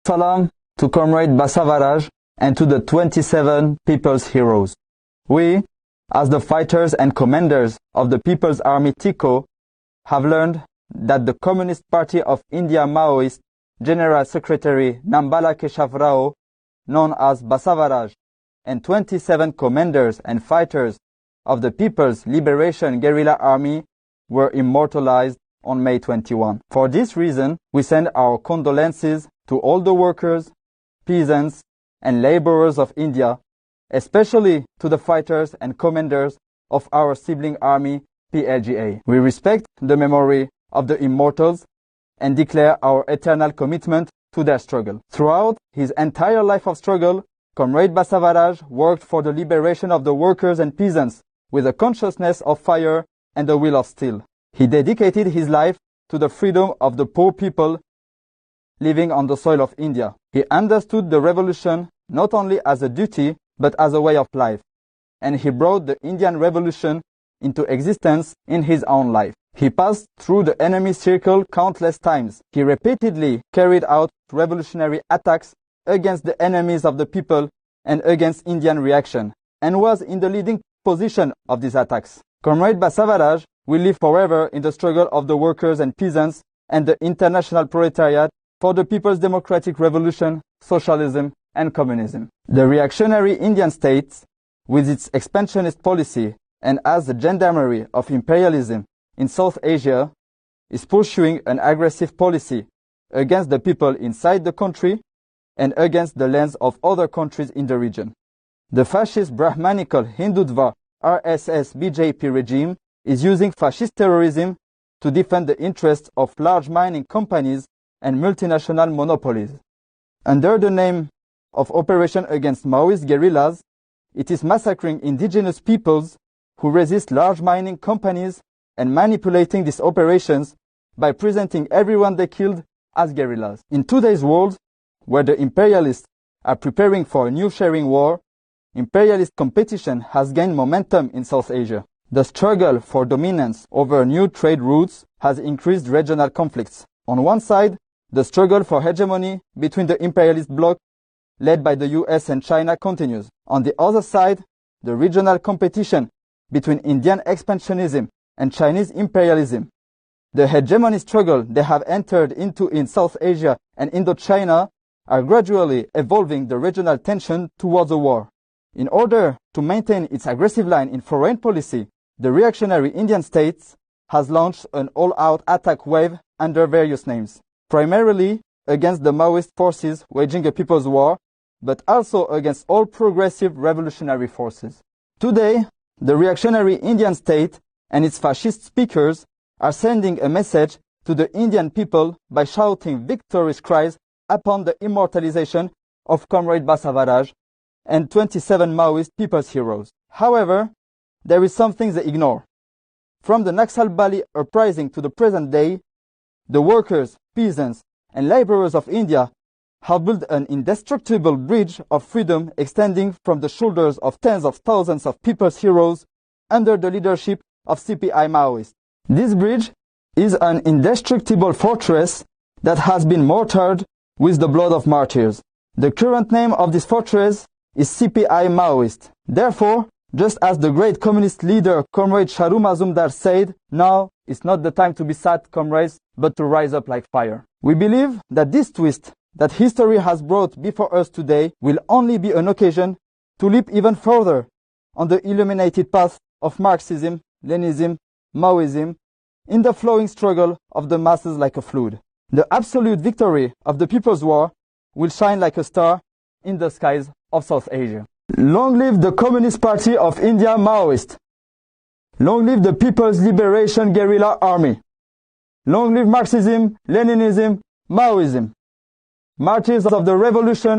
Salam to Comrade Basavaraju and to the 27 People's Heroes. We, as the fighters and commanders of the People's Army TICO, have learned that the Communist Party of India Maoist General Secretary Nambala Keshav Rao, known as Basavaraju, and 27 commanders and fighters of the People's Liberation Guerrilla Army were immortalized on May 21. For this reason, we send our condolences to all the workers, peasants, and laborers of India, especially to the fighters and commanders of our sibling army, PLGA. We respect the memory of the immortals and declare our eternal commitment to their struggle. Throughout his entire life of struggle, Comrade Basavaraju worked for the liberation of the workers and peasants with a consciousness of fire and a will of steel. He dedicated his life to the freedom of the poor people living on the soil of India. He understood the revolution not only as a duty, but as a way of life. And he brought the Indian Revolution into existence in his own life. He passed through the enemy circle countless times. He repeatedly carried out revolutionary attacks against the enemies of the people and against Indian reaction, and was in the leading position of these attacks. Comrade Basavaraju will live forever in the struggle of the workers and peasants and the international proletariat for the people's democratic revolution, socialism, and communism. The reactionary Indian state, with its expansionist policy and as the gendarmerie of imperialism in South Asia, is pursuing an aggressive policy against the people inside the country and against the lands of other countries in the region. The fascist Brahmanical Hindutva RSS BJP regime is using fascist terrorism to defend the interests of large mining companies and multinational monopolies. Under the name of Operation Against Maoist Guerrillas, it is massacring indigenous peoples who resist large mining companies and manipulating these operations by presenting everyone they killed as guerrillas. In today's world, where the imperialists are preparing for a new sharing war, imperialist competition has gained momentum in South Asia. The struggle for dominance over new trade routes has increased regional conflicts. On one side, the struggle for hegemony between the imperialist bloc led by the US and China continues. On the other side, the regional competition between Indian expansionism and Chinese imperialism. The hegemony struggle they have entered into in South Asia and Indochina are gradually evolving the regional tension towards a war. In order to maintain its aggressive line in foreign policy, the reactionary Indian state has launched an all-out attack wave under various names, primarily against the Maoist forces waging a people's war, but also against all progressive revolutionary forces. Today, the reactionary Indian state and its fascist speakers are sending a message to the Indian people by shouting victorious cries upon the immortalization of Comrade Basavaraju and 27 Maoist people's heroes. However, there is something they ignore. From the Naxalbari uprising to the present day, the workers, peasants, and laborers of India have built an indestructible bridge of freedom extending from the shoulders of tens of thousands of people's heroes under the leadership of CPI Maoist. This bridge is an indestructible fortress that has been mortared with the blood of martyrs. The current name of this fortress is CPI Maoist. Therefore, just as the great communist leader Comrade Sharu Mazumdar said, now is not the time to be sad, comrades, but to rise up like fire. We believe that this twist that history has brought before us today will only be an occasion to leap even further on the illuminated path of Marxism, Leninism, Maoism, in the flowing struggle of the masses like a flood. The absolute victory of the People's War will shine like a star in the skies of South Asia. Long live the Communist Party of India Maoist. Long live the People's Liberation Guerrilla Army. Long live Marxism, Leninism, Maoism. Martyrs of the revolution